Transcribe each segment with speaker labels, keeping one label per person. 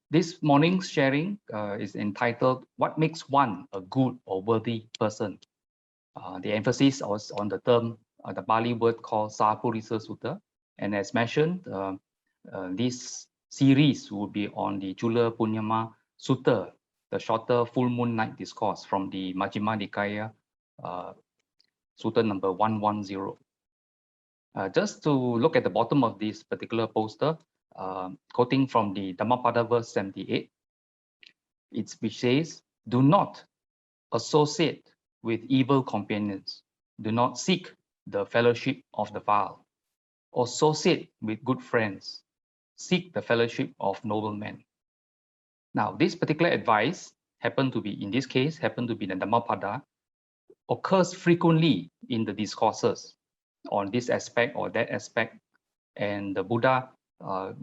Speaker 1: This morning's sharing is entitled, What Makes One a Good or Worthy Person? The emphasis was on the term, the Pali word called Sappurisa Sutta. And as mentioned, this series will be on the Cula-punnama Sutta, the shorter full moon night discourse from the Majjhima Nikaya, Sutta number 110. Just to look at the bottom of this particular poster, quoting from the Dhammapada verse 78, which says, do not associate with evil companions. Do not seek the fellowship of the vile. Associate with good friends. Seek the fellowship of noble men. Now, this particular advice happened to be, in this case, happened to be the Dhammapada, occurs frequently in the discourses on this aspect or that aspect. And the Buddha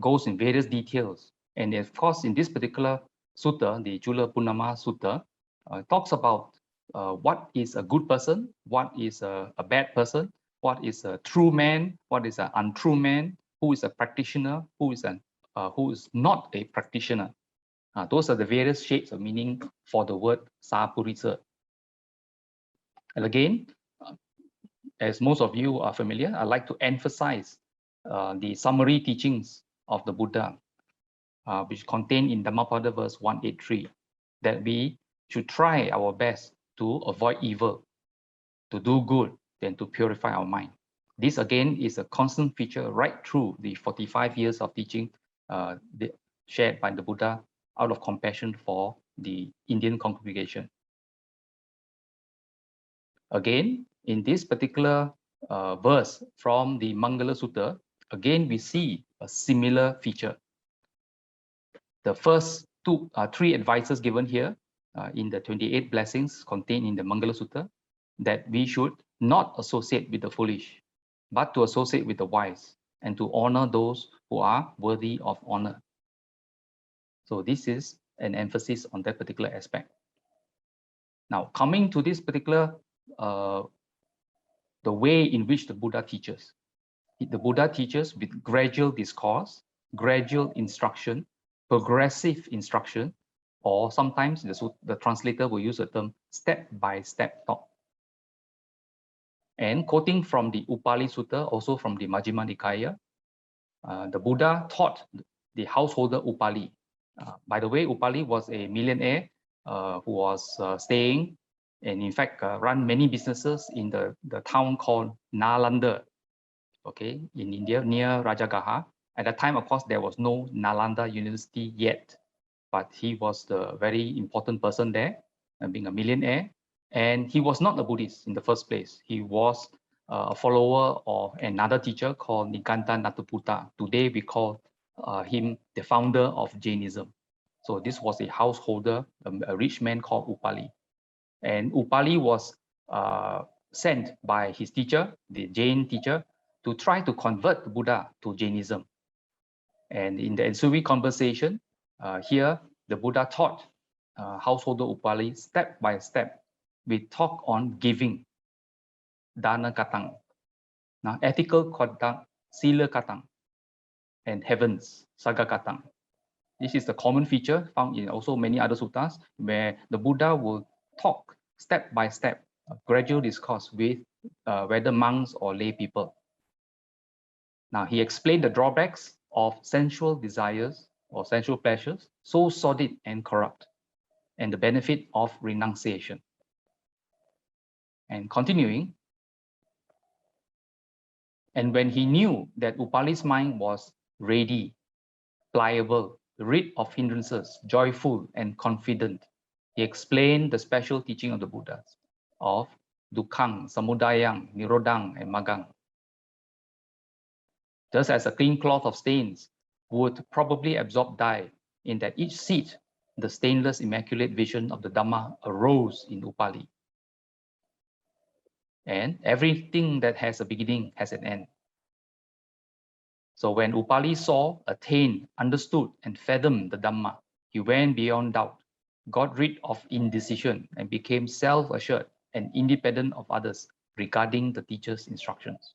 Speaker 1: goes in various details. And of course, in this particular sutta, the Cula-punnama Sutta, talks about what is a good person, what is a bad person, what is a true man, what is an untrue man, who is a practitioner, who is not a practitioner. Those are the various shapes of meaning for the word sappurisa. And again, as most of you are familiar, I like to emphasize the summary teachings of the Buddha, which contained in Dhammapada verse 183, that we should try our best to avoid evil, to do good, and to purify our mind. This again is a constant feature right through the 45 years of teaching shared by the Buddha out of compassion for the Indian congregation. Again, in this particular verse from the Mangala Sutta, again we see a similar feature. The first three advices given here in the 28 blessings contained in the Mangala Sutta, that we should not associate with the foolish, but to associate with the wise, and to honor those who are worthy of honor. So this is an emphasis on that particular aspect. Now, coming to this particular, the way in which the Buddha teaches. The Buddha teaches with gradual discourse, gradual instruction, progressive instruction, or sometimes the translator will use the term step-by-step thought. And quoting from the Upali Sutta, also from the Majjhima Nikaya, the Buddha taught the householder Upali. By the way, Upali was a millionaire who was staying and in fact run many businesses in the town called Nalanda, okay, in India, near Rajagaha. At that time, of course, there was no Nalanda University yet, but he was the very important person there, being a millionaire. And he was not a Buddhist in the first place. He was a follower of another teacher called Nikanta Nataputta. Today, we call him the founder of Jainism. So this was a householder, a rich man called Upali. And Upali was sent by his teacher, the Jain teacher, to try to convert the Buddha to Jainism. And in the ensuing conversation, here the Buddha taught householder Upali step by step. We talk on giving, dana katang, now ethical conduct, sila katang, and heavens, saga katang. This is the common feature found in also many other suttas, where the Buddha will talk step by step, gradual discourse with whether monks or lay people. Now, he explained the drawbacks of sensual desires or sensual pleasures, so sordid and corrupt, and the benefit of renunciation. And continuing, and when he knew that Upali's mind was ready, pliable, rid of hindrances, joyful and confident, he explained the special teaching of the Buddhas of Dukkhaṃ, Samudayam, Nirodhaṃ, and Maggaṃ. Just as a clean cloth of stains would probably absorb dye, in that each seed, the stainless, immaculate vision of the Dhamma arose in Upali. And everything that has a beginning has an end. So when Upali saw, attained, understood, and fathomed the Dhamma, he went beyond doubt, got rid of indecision, and became self-assured and independent of others regarding the teacher's instructions.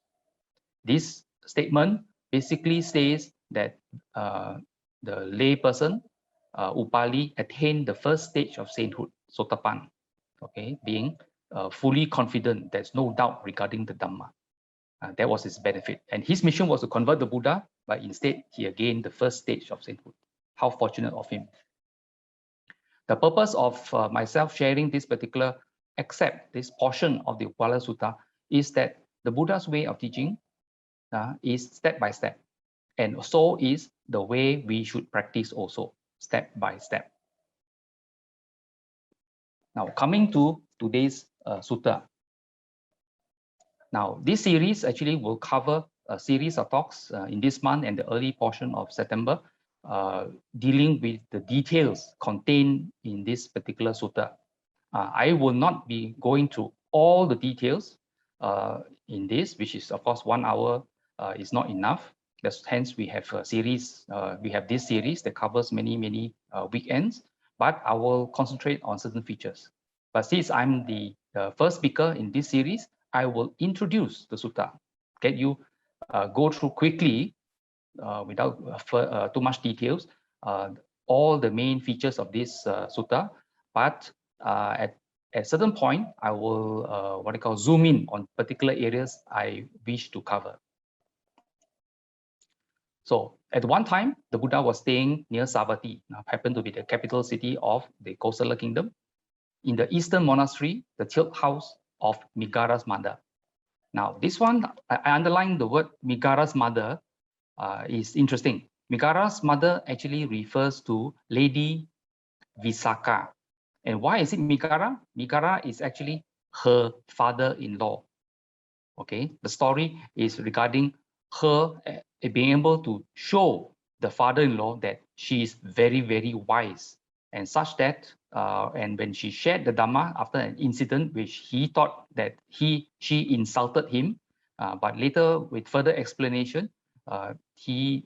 Speaker 1: This statement basically says that the lay person Upali attained the first stage of sainthood, Sotapan, okay, being fully confident, there's no doubt regarding the Dhamma. That was his benefit. And his mission was to convert the Buddha, but instead he attained the first stage of sainthood. How fortunate of him. The purpose of myself sharing this particular except this portion of the Upala Sutta is that the Buddha's way of teaching is step by step. And so is the way we should practice also, step by step. Now, coming to today's sutta. Now, this series actually will cover a series of talks in this month and the early portion of September, dealing with the details contained in this particular sutta. I will not be going through all the details in this, which is, of course, 1 hour is not enough. Hence, we have a series. We have this series that covers many weekends, but I will concentrate on certain features. But since I'm the first speaker in this series, I will introduce the sutta, get you go through quickly without too much details, all the main features of this sutta. But at a certain point, I will zoom in on particular areas I wish to cover. So at one time, the Buddha was staying near Savatthi, happened to be the capital city of the Kosala kingdom, in the eastern monastery, the tilt house of Megara's mother. Now, this one, I underline the word Megara's mother is interesting. Megara's mother actually refers to Lady Visakha. And why is it Megara? Megara is actually her father-in-law. Okay, the story is regarding her being able to show the father-in-law that she is very wise, and such that and when she shared the Dhamma after an incident which he thought that she insulted him, but later with further explanation, he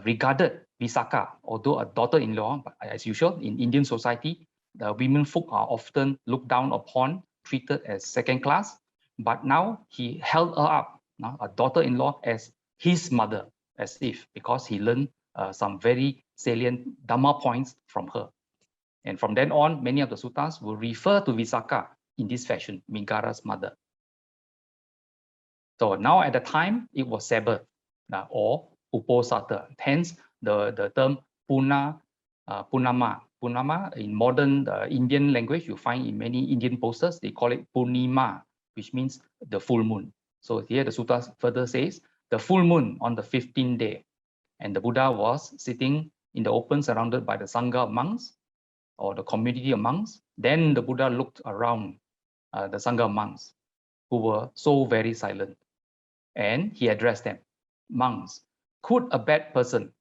Speaker 1: regarded Visakha, although a daughter-in-law, as usual in Indian society, the women folk are often looked down upon, treated as second class. But now he held her up, a daughter-in-law, as his mother, as if because he learned some very salient Dhamma points from her. And from then on, many of the suttas will refer to Visakha in this fashion, Megara's mother. So now at the time, it was Sabbath or Uposatha. Hence, the term Punnama. Punnama in modern Indian language, you find in many Indian posters, they call it Purnima, which means the full moon. So here the sutta further says, the full moon on the 15th day. And the Buddha was sitting in the open, surrounded by the Sangha of monks or the community of monks. Then the Buddha looked around the Sangha of monks who were so very silent. And he addressed them, monks, could a bad person,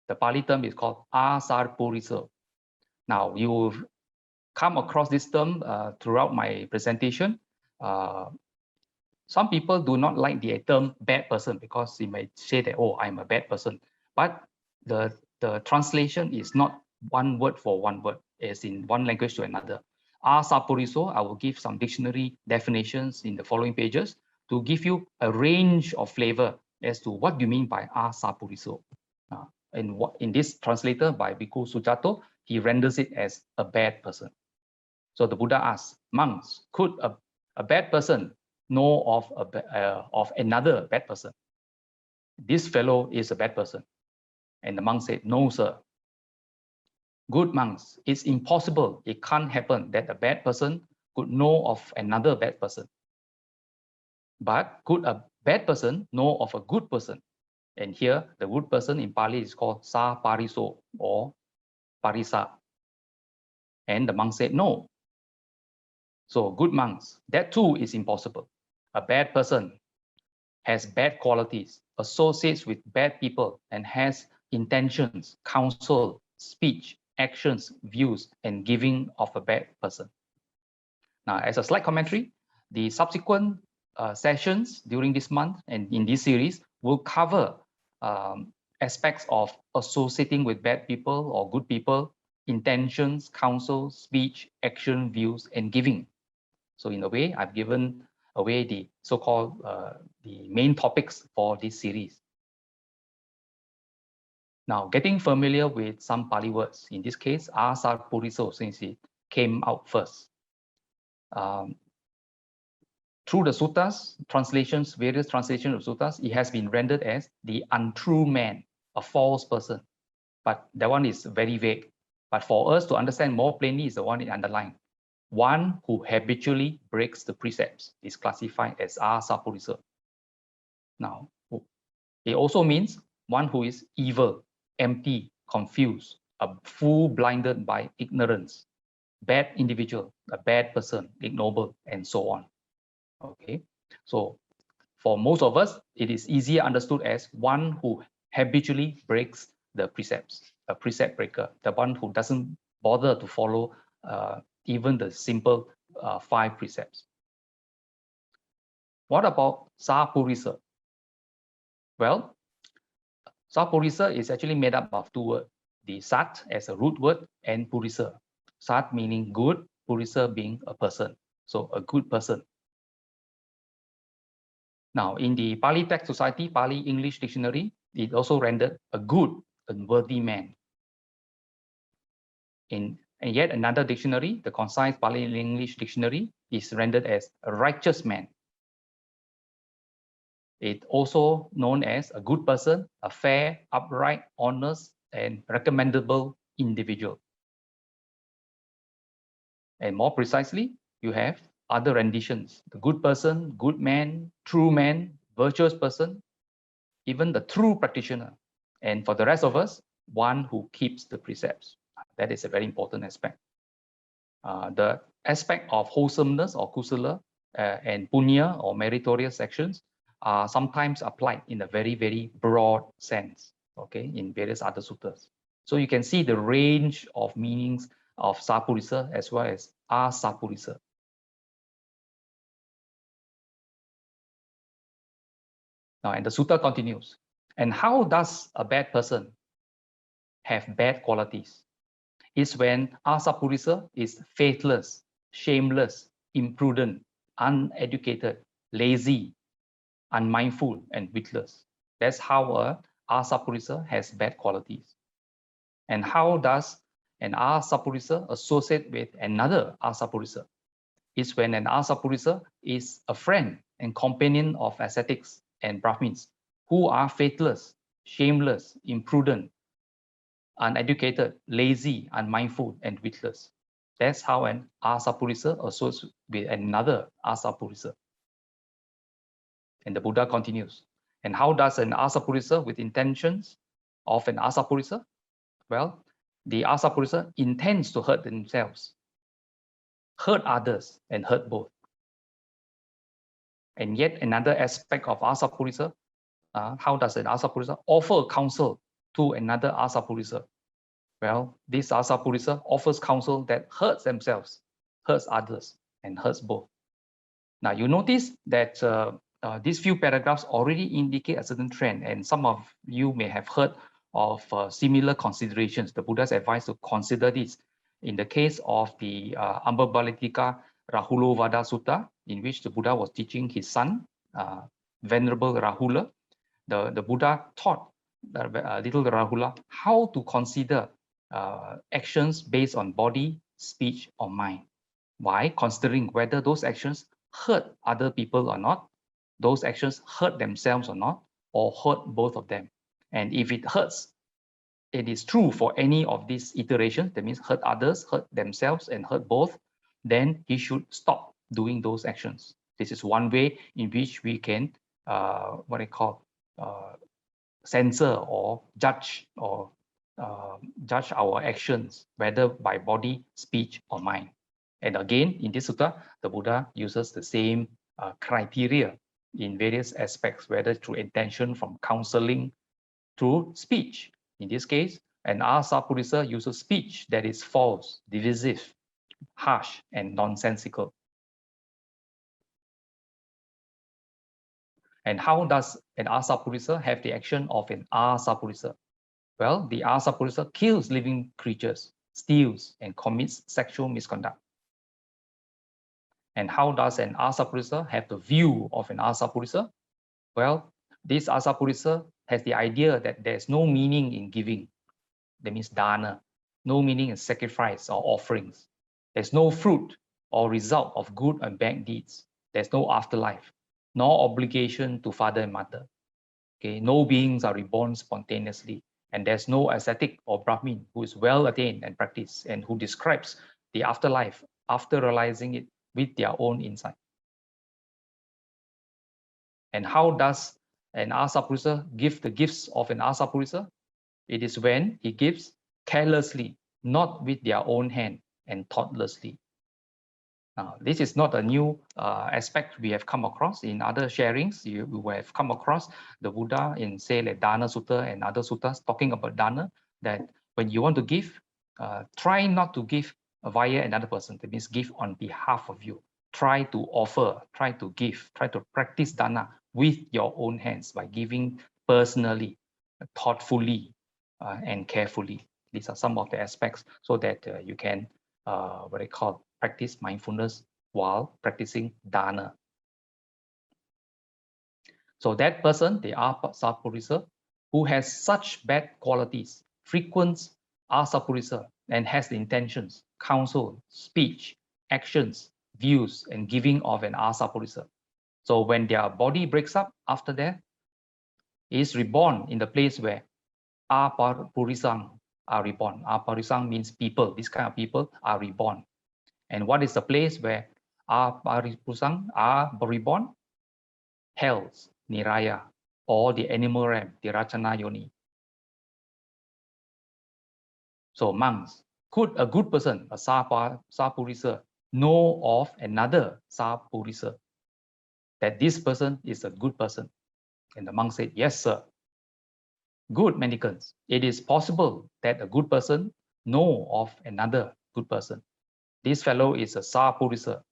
Speaker 1: the Pali term is called asappurisa. Now, you come across this term throughout my presentation. Some people do not like the term bad person because they might say that, oh, I'm a bad person. But the translation is not one word for one word, as in one language to another. Asappuriso, I will give some dictionary definitions in the following pages to give you a range of flavor as to what you mean by asappuriso. In this translator by Bhikkhu Sujato, he renders it as a bad person. So the Buddha asks, monks, could a bad person know of another bad person? This fellow is a bad person. And the monk said, no, sir. Good monks, it's impossible, it can't happen that a bad person could know of another bad person. But could a bad person know of a good person? And here, the good person in Pali is called sappuriso or parisa. And the monk said, no. So good monks, that too is impossible. A bad person has bad qualities, associates with bad people, and has intentions, counsel, speech, actions, views, and giving of a bad person. Now, as a slight commentary, the subsequent sessions during this month and in this series will cover aspects of associating with bad people or good people, intentions, counsel, speech, action, views, and giving. So in a way, I've given away the so-called the main topics for this series. Now, getting familiar with some Pali words, in this case, asappurisa, since it came out first. Through the suttas, translations, various translations of suttas, it has been rendered as the untrue man, a false person. But that one is very vague. But for us to understand more plainly is the one it underlined. One who habitually breaks the precepts is classified as asappurisa. Now, it also means one who is evil, empty, confused, a fool blinded by ignorance, bad individual, a bad person, ignoble, and so on. Okay, so for most of us, it is easier understood as one who habitually breaks the precepts, a precept breaker, the one who doesn't bother to follow even the simple 5 precepts. What about sappurisa? Well, sappurisa is actually made up of 2 words, the sat as a root word and purisa. Sat meaning good, purisa being a person, so a good person. Now, in the Pali Text Society, Pali English Dictionary, it also rendered a good and worthy man. In yet another dictionary, the Concise Pali English Dictionary, is rendered as a righteous man. It also known as a good person, a fair, upright, honest, and recommendable individual. And more precisely, you have other renditions: the good person, good man, true man, virtuous person, even the true practitioner. And for the rest of us, one who keeps the precepts. That is a very important aspect. The aspect of wholesomeness or kusala and punya or meritorious actions are sometimes applied in a very, very broad sense, okay, in various other suttas. So you can see the range of meanings of sappurisa as well as asappurisa. Now, and the sutta continues. And how does a bad person have bad qualities? Is when asappurisa is faithless, shameless, imprudent, uneducated, lazy, unmindful, and witless. That's how a asappurisa has bad qualities. And how does an asappurisa associate with another asappurisa? Is when an asappurisa is a friend and companion of ascetics and Brahmins who are faithless, shameless, imprudent, uneducated, lazy, unmindful, and witless. That's how an asappurisa associates with another asappurisa. And the Buddha continues. And how does an asappurisa with intentions of an asappurisa? Well, the asappurisa intends to hurt themselves, hurt others, and hurt both. And yet another aspect of asappurisa, how does an asappurisa offer counsel to another asappurisa? Well, this asappurisa offers counsel that hurts themselves, hurts others, and hurts both. Now, you notice that these few paragraphs already indicate a certain trend, and some of you may have heard of similar considerations. The Buddha's advice to consider this in the case of the Ambabalitika Rahulovada Sutta, in which the Buddha was teaching his son, Venerable Rahula. The Buddha taught little Rahula how to consider actions based on body, speech, or mind. Why? Considering whether those actions hurt other people or not, those actions hurt themselves or not, or hurt both of them. And if it hurts, it is true for any of these iterations, that means hurt others, hurt themselves, and hurt both, then he should stop doing those actions. This is one way in which we can, what I call, censor or judge judge our actions, whether by body, speech, or mind. And again, in this sutta, the Buddha uses the same criteria in various aspects, whether through intention, from counseling, through speech. In this case, an asappurisa uses speech that is false, divisive, harsh, and nonsensical. And how does an asappurisa have the action of an asappurisa? Well, the asappurisa kills living creatures, steals, and commits sexual misconduct. And how does an asappurisa have the view of an asappurisa? Well, this asappurisa has the idea that there's no meaning in giving. That means dana, no meaning in sacrifice or offerings. There's no fruit or result of good and bad deeds. There's no afterlife, nor obligation to father and mother. Okay, no beings are reborn spontaneously, and there's no ascetic or Brahmin who is well attained and practiced and who describes the afterlife after realizing it with their own insight. And how does an asappurisa give the gifts of an asappurisa? It is when he gives carelessly, not with their own hand, and thoughtlessly. Now, this is not a new aspect we have come across in other sharings. You will have come across the Buddha in, say, like Dana Sutta and other suttas talking about dana, that when you want to give, try not to give via another person. That means give on behalf of you. Try to offer, try to give, try to practice dana with your own hands by giving personally, thoughtfully, and carefully. These are some of the aspects so that you can, what I call, practice mindfulness while practicing dana. So that person, the asappurisa, who has such bad qualities, frequents asappurisa and has the intentions, counsel, speech, actions, views, and giving of an asappurisa. So when their body breaks up after death, is reborn in the place where aparpurisang are reborn. Aparpurisang means people. This kind of people are reborn. And what is the place where aparpurisang are reborn? Hells, niraya, or the animal realm, the rachana yoni. So monks, could a good person, a sappurisa, know of another sappurisa, that this person is a good person? And the monk said, yes, sir. Good mendicants, it is possible that a good person know of another good person. This fellow is a sappurisa.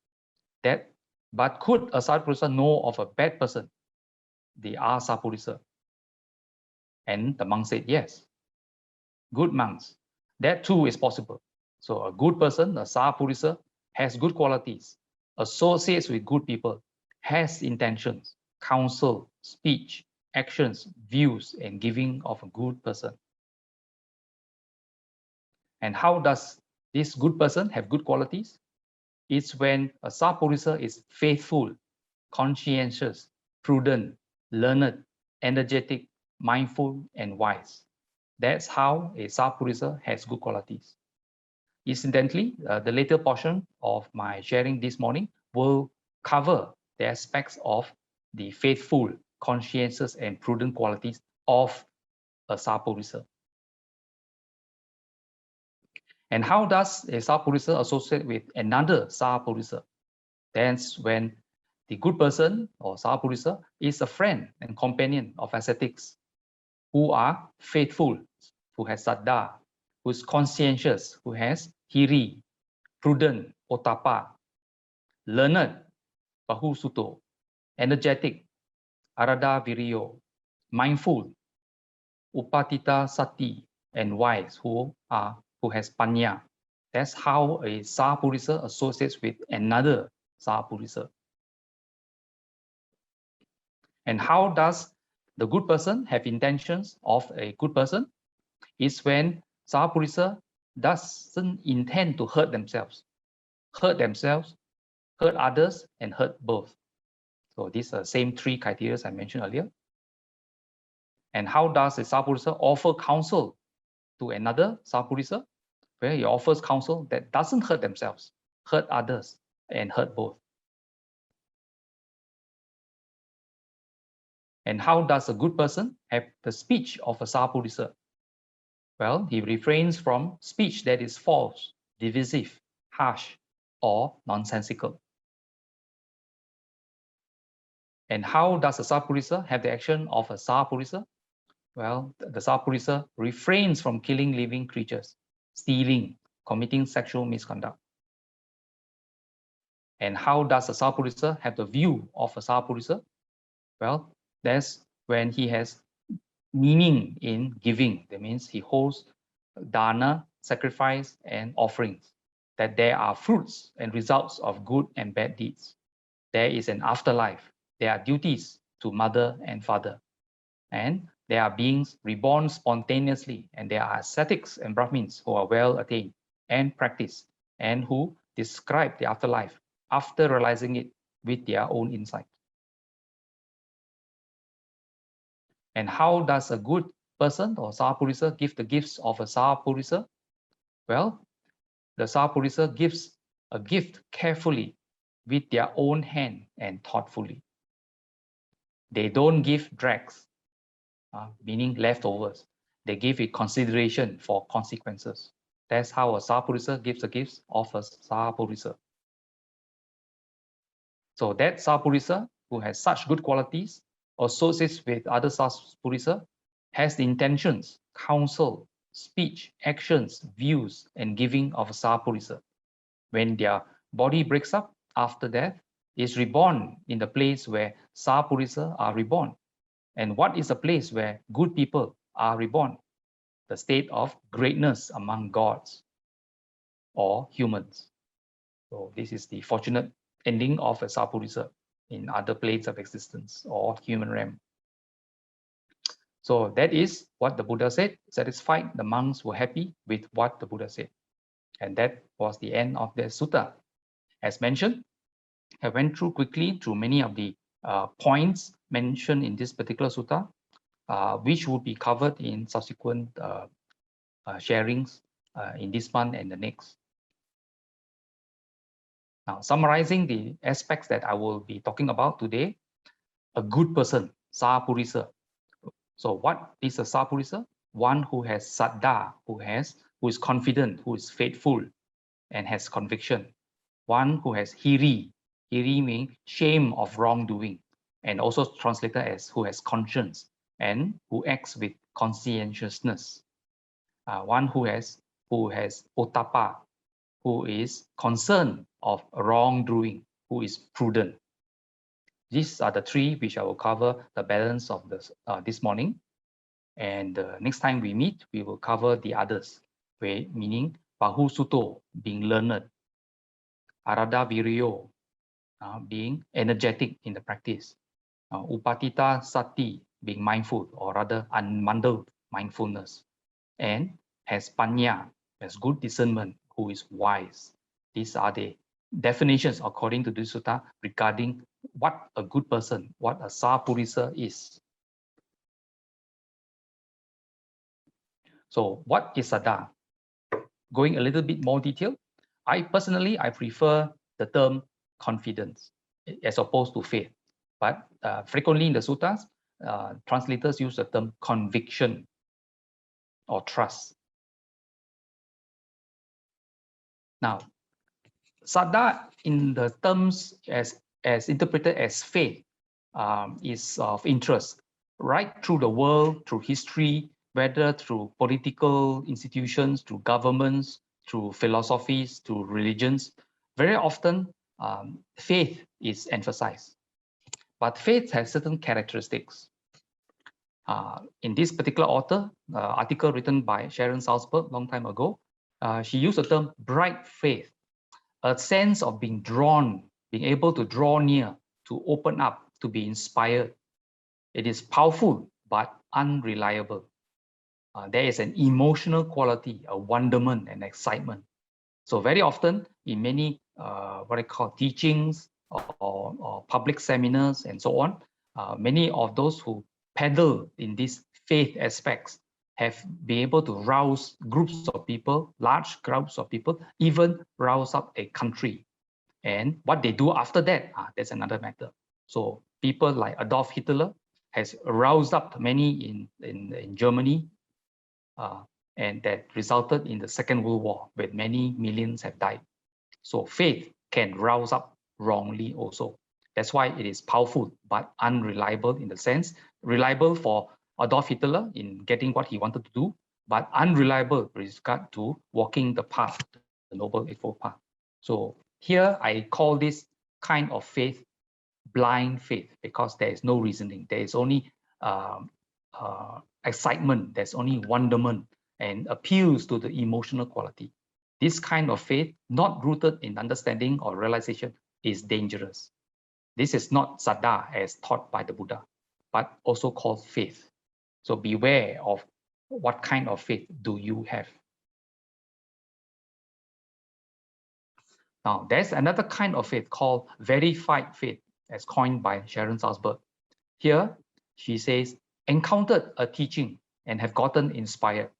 Speaker 1: But could a sappurisa know of a bad person, the asappurisa? And the monk said, yes. Good monks, that too is possible. So a good person, a sappurisa, has good qualities, associates with good people, has intentions, counsel, speech, actions, views, and giving of a good person. And how does this good person have good qualities? It's when a sappurisa is faithful, conscientious, prudent, learned, energetic, mindful, and wise. That's how a sappurisa has good qualities. Incidentally, the later portion of my sharing this morning will cover the aspects of the faithful, conscientious, and prudent qualities of a sappurisa. And how does a sappurisa associate with another sappurisa? That's when the good person or sappurisa is a friend and companion of ascetics who are faithful, who has saddha, who is conscientious, who has hiri, prudent, otapa, learned, bahusuto, energetic, arada viriyo, mindful, upatita sati, and wise, who has panya. That's how a sappurisa associates with another sappurisa. And how does the good person have intentions of a good person? It's when sappurisa doesn't intend to hurt themselves, hurt others, and hurt both. So these are the same three criteria I mentioned earlier. And how does a sappurisa offer counsel to another sappurisa? Where he offers counsel that doesn't hurt themselves, hurt others, and hurt both. And how does a good person have the speech of a sappurisa? Well, he refrains from speech that is false, divisive, harsh, or nonsensical. And how does a sappurisa have the action of a sappurisa? Well, the sappurisa refrains from killing living creatures, stealing, committing sexual misconduct. And how does a sappurisa have the view of a sappurisa? Well, that's when he has meaning in giving. That means he holds dana, sacrifice, and offerings, that there are fruits and results of good and bad deeds. There is an afterlife. There are duties to mother and father. And They are beings reborn spontaneously, and there are ascetics and Brahmins who are well attained and practice, and who describe the afterlife after realizing it with their own insight. And how does a good person or sappurisa give the gifts of a sappurisa? Well, the sappurisa gives a gift carefully with their own hand and thoughtfully. They don't give dregs, meaning leftovers. They give it consideration for consequences. That's how a sappurisa gives the gifts of a sappurisa. So that sappurisa who has such good qualities associates with other sappurisa has the intentions, counsel, speech, actions, views, and giving of a sappurisa. When their body breaks up after death, is reborn in the place where sappurisa are reborn. And what is the place where good people are reborn? The state of greatness among gods or humans. So this is the fortunate ending of a sappurisa in other planes of existence or human realm. So that is what the Buddha said. Satisfied, the monks were happy with what the Buddha said. And that was the end of the sutta. As mentioned, I went through quickly through many of the points mentioned in this particular sutta, which will be covered in subsequent sharings in this month and the next. Now, summarizing the aspects that I will be talking about today, a good person, sappurisa. So what is a sappurisa? One who has saddha, who is confident, who is faithful, and has conviction. One who has hiri. Hiri means shame of wrongdoing, and also translated as who has conscience and who acts with conscientiousness. One who has ottappa, who is concerned of wrongdoing, who is prudent. These are the three which I will cover the balance of this morning. And next time we meet, we will cover the others, meaning bahusuto, being learned, arada viryo, being energetic in the practice, upatita sati, being mindful, or rather unmuddled mindfulness, and has panya, has good discernment, who is wise. These are the definitions according to this sutta regarding what a good person, what a sappurisa is. So what is saddha? Going a little bit more detail, I prefer the term confidence as opposed to faith. But frequently in the suttas, translators use the term conviction or trust. Now, saddha in the terms as interpreted as faith is of interest right through the world, through history, whether through political institutions, through governments, through philosophies, through religions. Very often, faith is emphasized. But faith has certain characteristics. In this particular article written by Sharon Salzberg long time ago, she used the term bright faith, a sense of being drawn, being able to draw near, to open up, to be inspired. It is powerful but unreliable. There is an emotional quality, a wonderment and excitement. So very often in many what I call teachings or public seminars and so on, many of those who peddle in these faith aspects have been able to rouse groups of people, large groups of people, even rouse up a country. And what they do after that, that's another matter. So people like Adolf Hitler has roused up many in Germany, and that resulted in the Second World War, where many millions have died. So faith can rouse up wrongly also. That's why it is powerful but unreliable in the sense, reliable for Adolf Hitler in getting what he wanted to do, but unreliable with regard to walking the path, the Noble Eightfold Path. So here I call this kind of faith blind faith, because there is no reasoning. There is only excitement, there's only wonderment, and appeals to the emotional quality. This kind of faith, not rooted in understanding or realization, is dangerous. This is not saddha as taught by the Buddha, but also called faith. So beware of what kind of faith do you have. Now, there's another kind of faith called verified faith, as coined by Sharon Salzberg. Here, she says, encountered a teaching and have gotten inspired.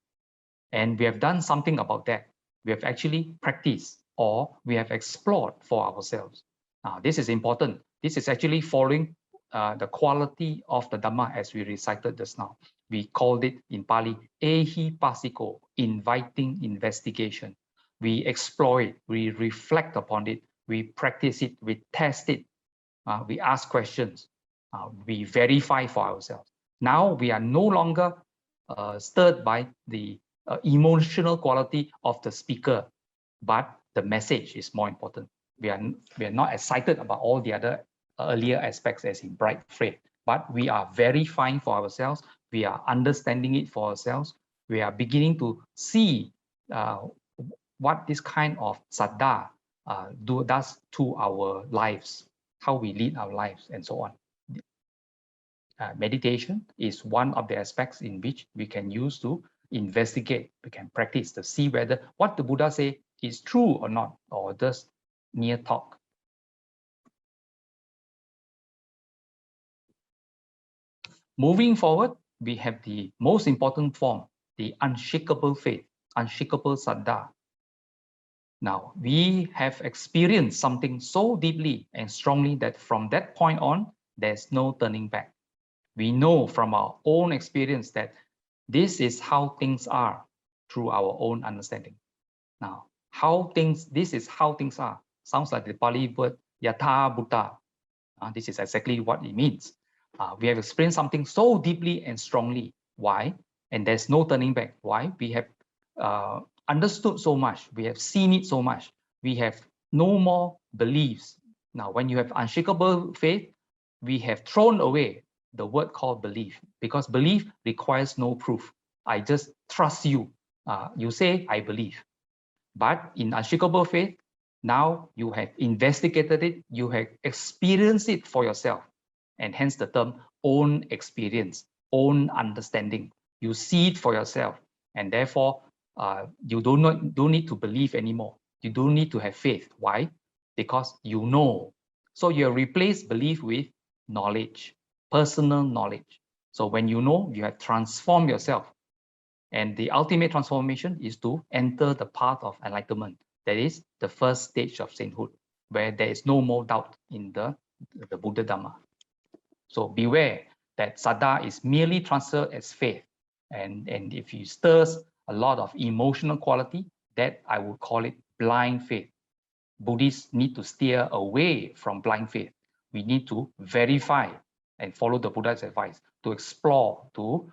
Speaker 1: And we have done something about that. We have actually practiced or we have explored for ourselves. Now, this is important. This is actually following the quality of the Dhamma as we recited just now. We called it in Pali, ehi pasiko, inviting investigation. We explore it, we reflect upon it, we practice it, we test it, we ask questions, we verify for ourselves. Now we are no longer stirred by the emotional quality of the speaker, but the message is more important. We are not excited about all the other earlier aspects as in bright faith, but we are verifying for ourselves. We are understanding it for ourselves. We are beginning to see what this kind of saddha does to our lives, how we lead our lives, and so on. Meditation is one of the aspects in which we can use to investigate, we can practice to see whether what the Buddha say is true or not, or just mere talk. Moving forward, we have the most important form, the unshakable faith, unshakable saddha. Now, we have experienced something so deeply and strongly that from that point on, there's no turning back. We know from our own experience that this is how things are through our own understanding. Now, this is how things are. Sounds like the Pali word yatha bhuta. This is exactly what it means. We have experienced something so deeply and strongly. Why? And there's no turning back. Why? We have understood so much. We have seen it so much. We have no more beliefs. Now, when you have unshakable faith, we have thrown away the word called belief, because belief requires no proof. I just trust you. You say, I believe. But in unshakable faith, now you have investigated it, you have experienced it for yourself, and hence the term own experience, own understanding. You see it for yourself, and therefore you don't need to believe anymore. You don't need to have faith. Why? Because you know. So you replace belief with knowledge, personal knowledge. So when you know, you have transformed yourself. And the ultimate transformation is to enter the path of enlightenment. That is the first stage of sainthood, where there is no more doubt in the Buddha Dhamma. So beware that saddha is merely transferred as faith. And if it stirs a lot of emotional quality, that I would call it blind faith. Buddhists need to steer away from blind faith. We need to verify and follow the Buddha's advice, to explore, to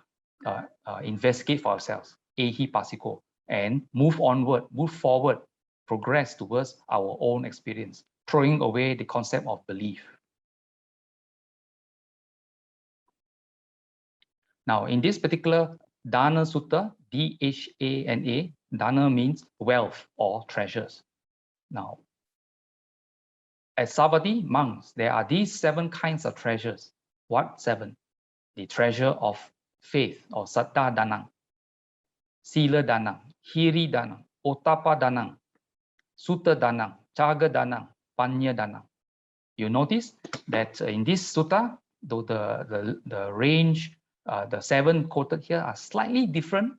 Speaker 1: investigate for ourselves, ehi pasiko, and move onward, move forward, progress towards our own experience, throwing away the concept of belief. Now, in this particular Dana Sutta, D-H-A-N-A, Dana means wealth or treasures. Now, as Savatthi monks, there are these 7 kinds of treasures. What 7? The treasure of faith or satta danang, sila danang, hiri danang, ottappa danang, sutta danang, chaga danang, panya danang. You notice that in this sutta, though the range, the 7 quoted here are slightly different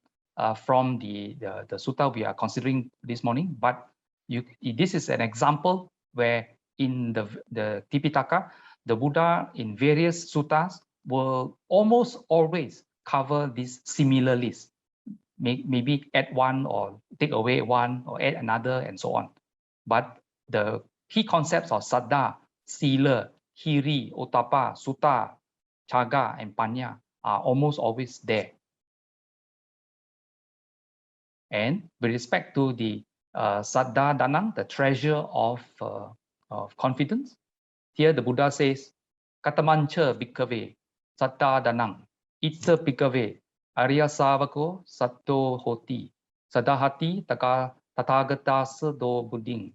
Speaker 1: from the sutta we are considering this morning, but this is an example where in the Tipitaka, the Buddha in various suttas will almost always cover this similar list. Maybe add one or take away one or add another and so on. But the key concepts of saddha, sila, hiri, ottappa, sutta, chaga, and panya are almost always there. And with respect to the saddha danang, the treasure of confidence, here the Buddha says, katamancha bhikkhave saddha danang, ita bhikkhave arya savako satto hoti, sadahati tathagatasa do buddhing.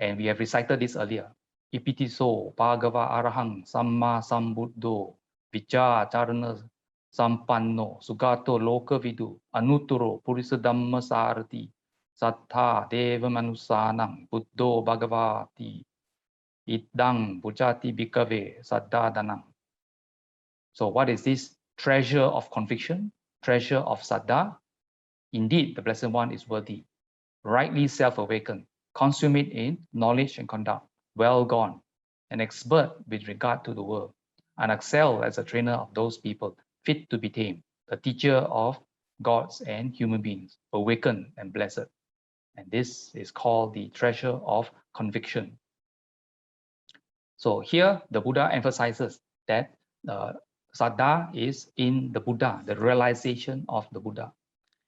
Speaker 1: And we have recited this earlier. Ipitiso bhagava arahang samma sambuddho vicha charana sampanno, sugato loka vidu, anuttaro, purisa dhamma sarati, sattha deva manusanam, buddho bhagavati, idang bujati bhikkhave, saddhadanam. So what is this treasure of conviction, treasure of saddha? Indeed, the Blessed One is worthy, rightly self-awakened, consummate in knowledge and conduct, well gone, an expert with regard to the world, and excel as a trainer of those people, fit to be tamed, a teacher of gods and human beings, awakened and blessed. And this is called the treasure of conviction. So here the Buddha emphasizes that saddha is in the Buddha, the realization of the Buddha.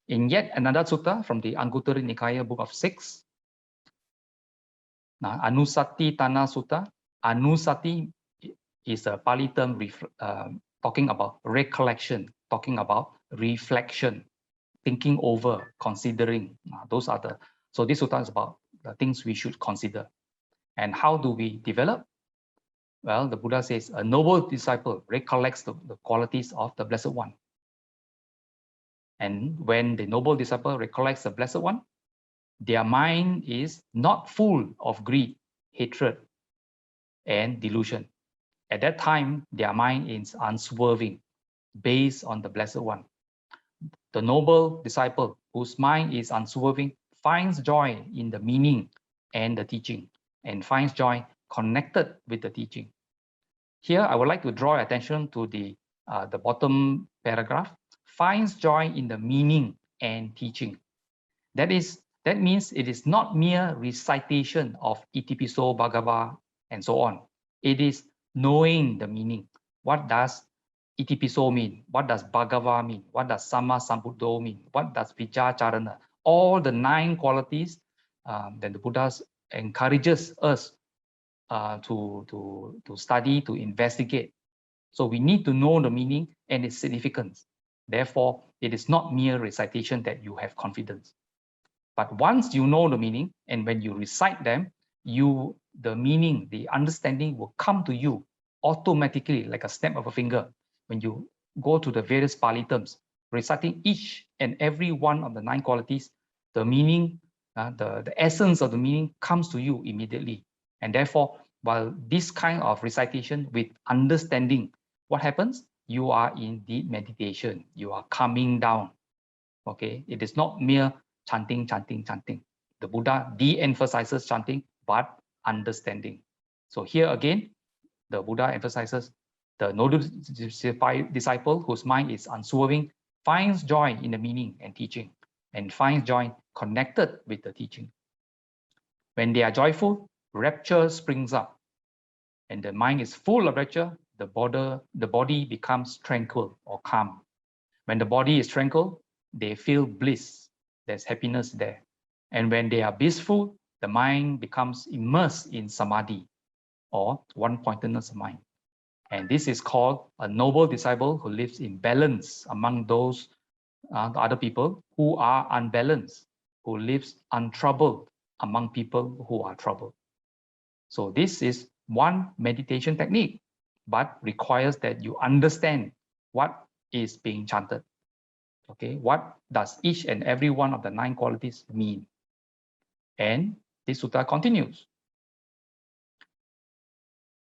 Speaker 1: In yet another sutta from the Anguttara Nikaya book of 6, Anusattitana Sutta. Anusati is a Pali term talking about recollection, talking about reflection, thinking over, considering. Those are the, so this sutta is about the things we should consider. And how do we develop? Well, the Buddha says a noble disciple recollects the qualities of the Blessed One. And when the noble disciple recollects the Blessed One, their mind is not full of greed, hatred, and delusion. At that time, their mind is unswerving, based on the Blessed One. The noble disciple whose mind is unswerving finds joy in the meaning and the teaching, and finds joy connected with the teaching. Here, I would like to draw attention to the bottom paragraph, finds joy in the meaning and teaching. That means it is not mere recitation of Itipiso, Bhagava, and so on. It is knowing the meaning. What does Itipiso mean? What does Bhagava mean? What does Samma Sambuddho mean? What does Vijacharana? All the 9 qualities that the Buddha encourages us to study, to investigate. So we need to know the meaning and its significance. Therefore, it is not mere recitation that you have confidence. But once you know the meaning, and when you recite them, the meaning, the understanding will come to you automatically, like a snap of a finger. When you go to the various Pali terms, reciting each and every one of the 9 qualities, the meaning, the essence of the meaning comes to you immediately. And therefore, while this kind of recitation with understanding, what happens? You are in deep meditation. You are coming down. Okay, it is not mere chanting, chanting, chanting. The Buddha de-emphasizes chanting, but understanding. So here again, the Buddha emphasizes the noble disciple whose mind is unswerving finds joy in the meaning and teaching, and finds joy connected with the teaching. When they are joyful, rapture springs up, and the mind is full of rapture. The body becomes tranquil or calm. When the body is tranquil, they feel bliss. There's happiness there. And when they are blissful, the mind becomes immersed in samadhi, or one-pointedness of mind. And this is called a noble disciple who lives in balance among those other people who are unbalanced, who lives untroubled among people who are troubled. So this is one meditation technique, but requires that you understand what is being chanted. Okay, what does each and every one of the 9 qualities mean? And this sutta continues.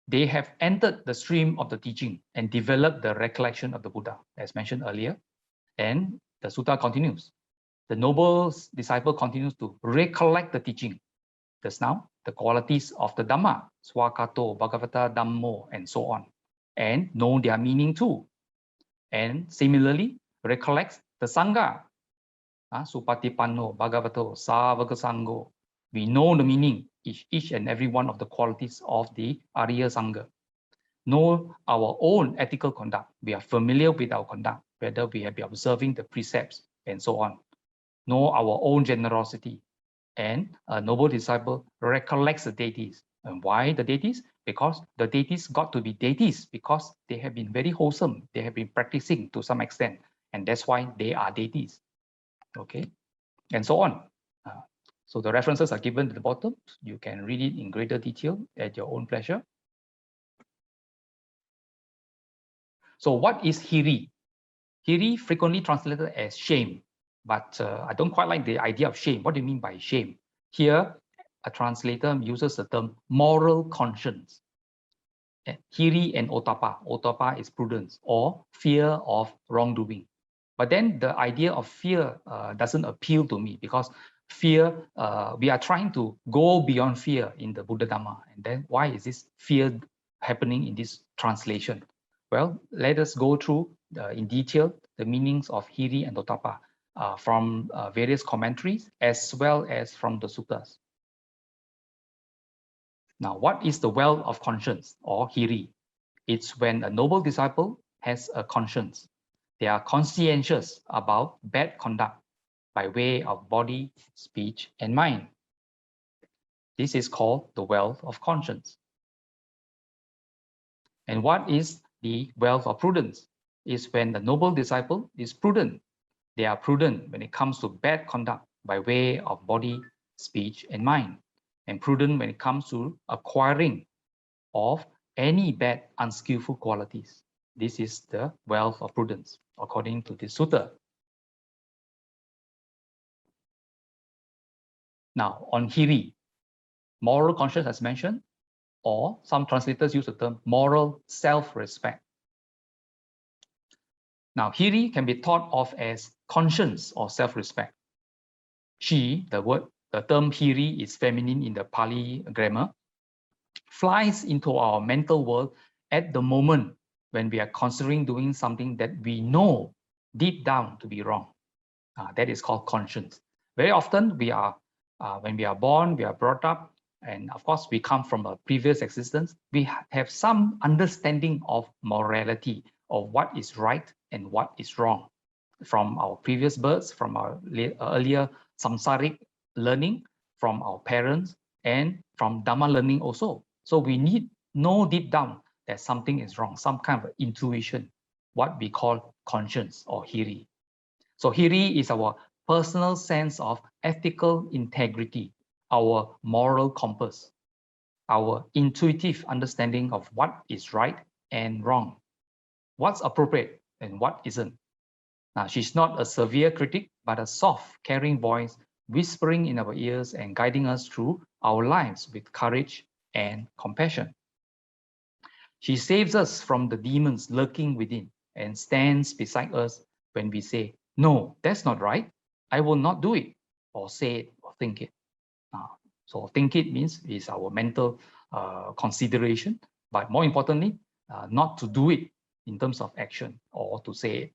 Speaker 1: They have entered the stream of the teaching and developed the recollection of the Buddha, as mentioned earlier. And the sutta continues. The noble disciple continues to recollect the teaching. Just now, the qualities of the Dhamma, Swakato, Bhagavata, Dhammo, and so on, and know their meaning too. And similarly, recollects the Sangha, Supatipanno, Bhagavato, Savaka Sangho. We know the meaning, each and every one of the qualities of the Arya Sangha. Know our own ethical conduct. We are familiar with our conduct, whether we have been observing the precepts and so on. Know our own generosity. And a noble disciple recollects the deities. And why the deities? Because the deities got to be deities because they have been very wholesome. They have been practicing to some extent. And that's why they are deities. Okay, and so on. So the references are given at the bottom. You can read it in greater detail at your own pleasure. So what is hiri? Hiri frequently translated as shame, but I don't quite like the idea of shame. What do you mean by shame? Here, a translator uses the term moral conscience. Hiri and otapa. Otapa is prudence or fear of wrongdoing. But then the idea of fear doesn't appeal to me, because fear, we are trying to go beyond fear in the Buddha Dhamma. And then why is this fear happening in this translation? Well, let us go through in detail the meanings of Hiri and Otapa from various commentaries as well as from the suttas. Now, what is the well of conscience or Hiri? It's when a noble disciple has a conscience. They are conscientious about bad conduct by way of body, speech, and mind. This is called the wealth of conscience. And what is the wealth of prudence? Is when the noble disciple is prudent. They are prudent when it comes to bad conduct by way of body, speech, and mind. And prudent when it comes to acquiring of any bad, unskillful qualities. This is the wealth of prudence, according to this sutta. Now, on Hiri, moral conscience as mentioned, or some translators use the term moral self-respect. Now, Hiri can be thought of as conscience or self-respect. She, the term Hiri is feminine in the Pali grammar, flies into our mental world at the moment when we are considering doing something that we know deep down to be wrong. That is called conscience. Very often we are, when we are born, we are brought up, and of course we come from a previous existence, we have some understanding of morality, of what is right and what is wrong from our previous births, from our earlier samsaric learning, from our parents, and from Dhamma learning also. So we need know deep down that something is wrong, some kind of intuition, what we call conscience or Hiri. So Hiri is our personal sense of ethical integrity, our moral compass, our intuitive understanding of what is right and wrong, what's appropriate and what isn't. Now, she's not a severe critic, but a soft, caring voice whispering in our ears and guiding us through our lives with courage and compassion. She saves us from the demons lurking within and stands beside us when we say, no, that's not right. I will not do it, or say it, or think it. So think it means is our mental consideration, but more importantly, not to do it in terms of action or to say it.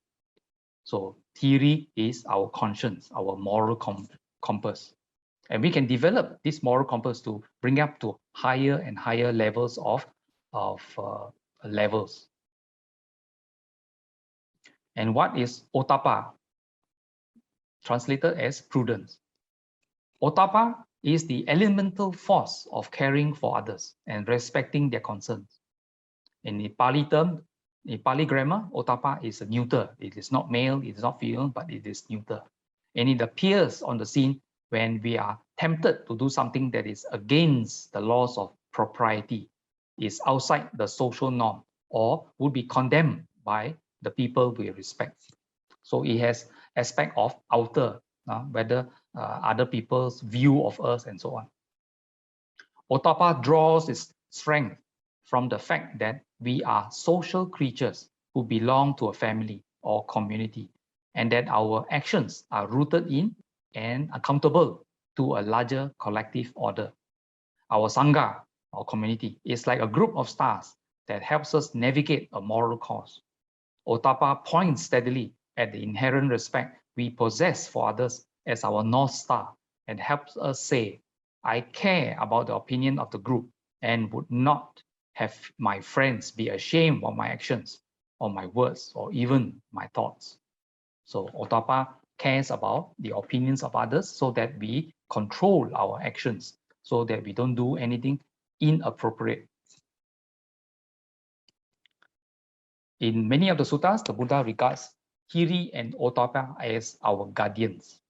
Speaker 1: So Hiri is our conscience, our moral compass. And we can develop this moral compass to bring up to higher and higher levels of levels. And what is Otapa? Translated as prudence. Otapa is the elemental force of caring for others and respecting their concerns. In the Pali term, in Pali grammar, Otapa is a neuter. It is not male, it is not female, but it is neuter. And it appears on the scene when we are tempted to do something that is against the laws of propriety, is outside the social norm, or would be condemned by the people we respect. So it has aspect of outer, whether other people's view of us and so on. Otapa draws its strength from the fact that we are social creatures who belong to a family or community, and that our actions are rooted in and accountable to a larger collective order. Our Sangha, our community, is like a group of stars that helps us navigate a moral course. Otapa points steadily at the inherent respect we possess for others as our North Star and helps us say, I care about the opinion of the group and would not have my friends be ashamed of my actions or my words or even my thoughts. So Otapa cares about the opinions of others so that we control our actions, so that we don't do anything inappropriate. In many of the suttas, the Buddha regards Hiri and Otapa as our guardians.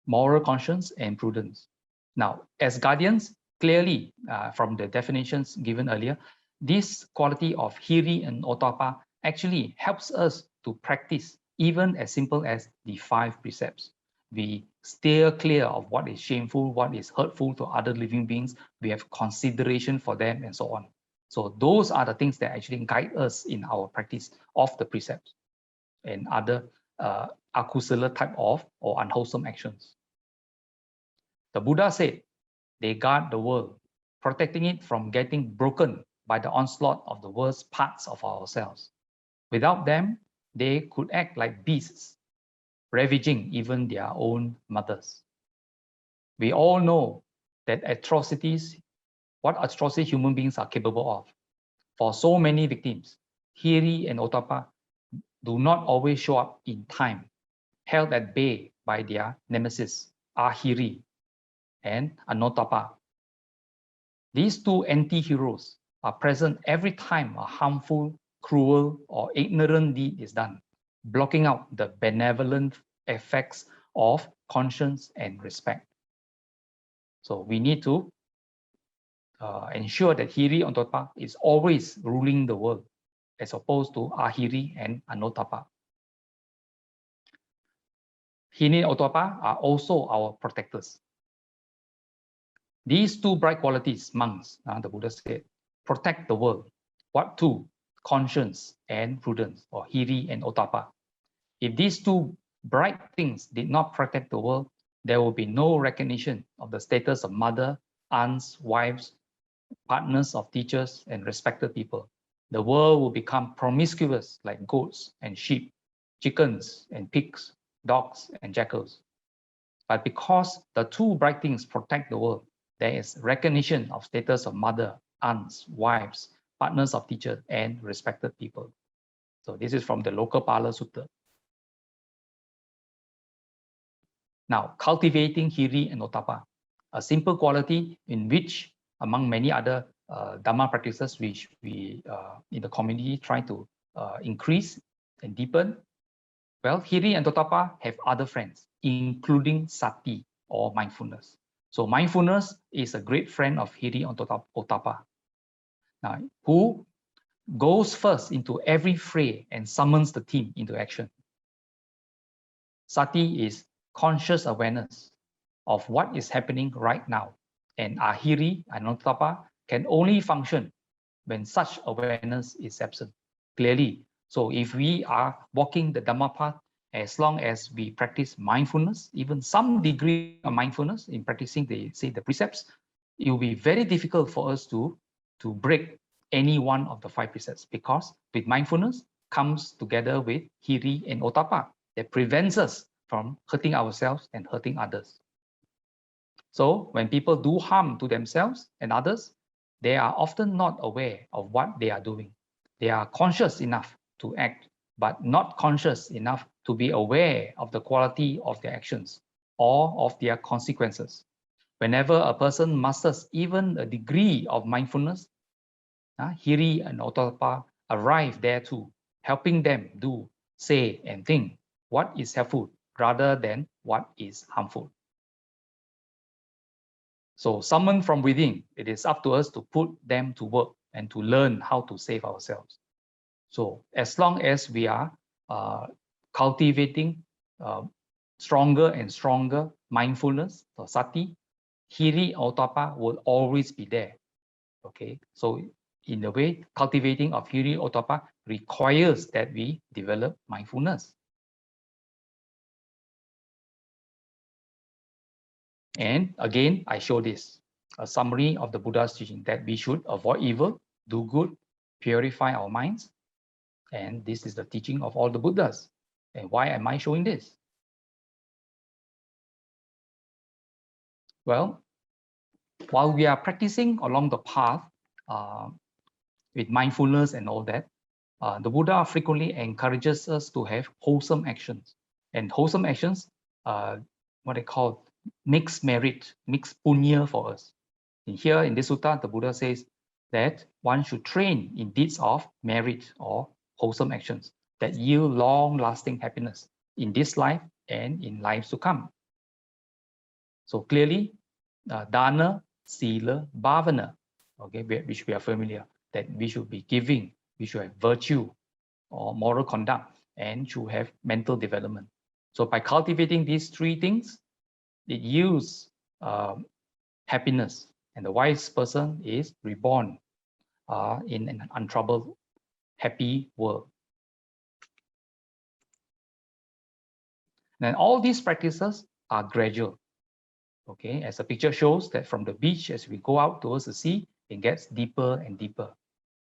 Speaker 1: Moral conscience and prudence. Now, as guardians, clearly from the definitions given earlier, this quality of Hiri and Otapa actually helps us to practice even as simple as the 5 precepts. We steer clear of what is shameful, what is hurtful to other living beings. We have consideration for them and so on. So those are the things that actually guide us in our practice of the precepts and other akusala type of or unwholesome actions. The Buddha said, they guard the world, protecting it from getting broken by the onslaught of the worst parts of ourselves. Without them, they could act like beasts, ravaging even their own mothers. We all know that what atrocities human beings are capable of. For so many victims, Hiri and Ottappa do not always show up in time, held at bay by their nemesis, Ahiri and Anottappa. These two anti-heroes are present every time a harmful, cruel, or ignorant deed is done, blocking out the benevolent effects of conscience and respect. So we need to ensure that Hiri and Ottappa is always ruling the world, as opposed to Ahiri and Anottappa. Hiri and Ottappa are also our protectors. These two bright qualities, monks, the Buddha said, protect the world. What two? Conscience and prudence, or Hiri and Ottappa. If these two bright things did not protect the world, there will be no recognition of the status of mother, aunts, wives, partners of teachers, and respected people. The world will become promiscuous like goats and sheep, chickens and pigs, dogs and jackals. But because the two bright things protect the world, there is recognition of status of mother, aunts, wives, partners of teachers, and respected people. So this is from the Cula-punnama Sutta. Now, cultivating Hiri and Ottappa, a simple quality in which, among many other Dhamma practices which we in the community try to increase and deepen. Well, Hiri and Ottappa have other friends, including Sati or mindfulness. So mindfulness is a great friend of Hiri and Ottappa. Now, who goes first into every fray and summons the team into action. Sati is conscious awareness of what is happening right now, and Ahiri and Ottappa can only function when such awareness is absent. Clearly, so if we are walking the Dhamma path, as long as we practice mindfulness, even some degree of mindfulness in practicing the precepts, it will be very difficult for us to break any one of the 5 precepts, because with mindfulness comes together with Hiri and Ottappa that prevents us from hurting ourselves and hurting others. So when people do harm to themselves and others, they are often not aware of what they are doing. They are conscious enough to act, but not conscious enough to be aware of the quality of their actions or of their consequences. Whenever a person masters even a degree of mindfulness, Hiri and Ottappa arrive there too, helping them do, say, and think what is helpful rather than what is harmful. So summoned from within, it is up to us to put them to work and to learn how to save ourselves. So as long as we are cultivating stronger and stronger mindfulness, or sati, Hiri or Ottappa will always be there. Okay, so in a way, cultivating of Hiri or Ottappa requires that we develop mindfulness. And again, I show this, a summary of the Buddha's teaching that we should avoid evil, do good, purify our minds. And this is the teaching of all the Buddhas. And why am I showing this? Well, while we are practicing along the path with mindfulness and all that, the Buddha frequently encourages us to have wholesome actions. And wholesome actions, what they call mixed merit, mixed punya for us. And here in this sutta, the Buddha says that one should train in deeds of merit or wholesome actions that yield long-lasting happiness in this life and in lives to come. So clearly, dana, sila, bhavana, okay, which we are familiar, that we should be giving, we should have virtue, or moral conduct, and to have mental development. So by cultivating these three things, it yields happiness, and the wise person is reborn in an untroubled, happy world. And all these practices are gradual. Okay, as the picture shows that from the beach, as we go out towards the sea, it gets deeper and deeper.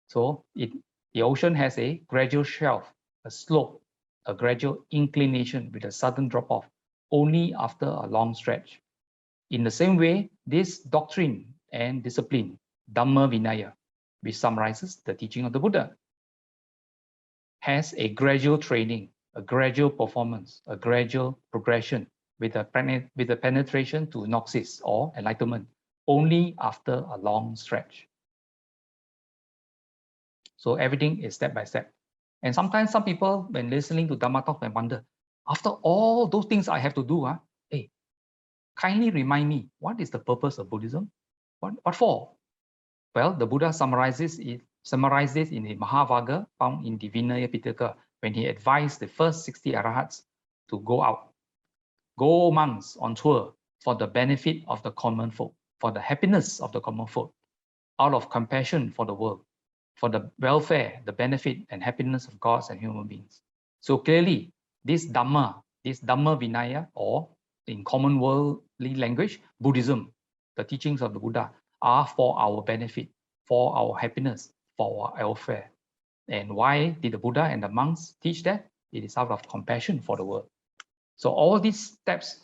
Speaker 1: So the ocean has a gradual shelf, a slope, a gradual inclination with a sudden drop-off only after a long stretch. In the same way, this doctrine and discipline, Dhamma Vinaya, which summarizes the teaching of the Buddha, has a gradual training, a gradual performance, a gradual progression with a penetration to gnosis or enlightenment only after a long stretch. So everything is step by step. And sometimes some people, when listening to Dhamma talk, they wonder, after all those things I have to do, hey, kindly remind me, what is the purpose of Buddhism? What for? Well, the Buddha summarizes in the Mahavagga found in the Vinaya Pitaka when he advised the first 60 arahats to go out. Go monks on tour for the benefit of the common folk, for the happiness of the common folk, out of compassion for the world, for the welfare, the benefit and happiness of gods and human beings. So clearly, this Dhamma Vinaya, or in common worldly language, Buddhism, the teachings of the Buddha, are for our benefit, for our happiness, for our welfare. And why did the Buddha and the monks teach that? It is out of compassion for the world. So all these steps,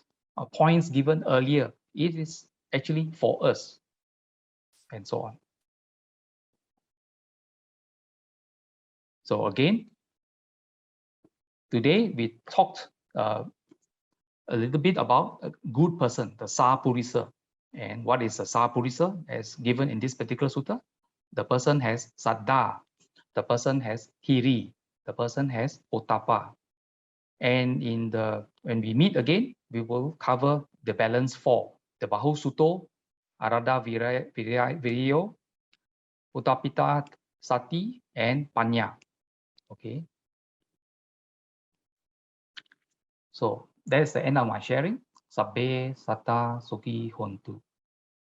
Speaker 1: points given earlier, it is actually for us, and so on. So again, today we talked a little bit about a good person, the sappurisa. And what is a sappurisa? As given in this particular sutta, the person has saddha, the person has hiri, the person has ottappa. And when we meet again, we will cover the balance 4, the bahusutto, arada viriyo, uttapita sati, and panya. Okay. So that's the end of my sharing. Sabbe sata sukhi hontu.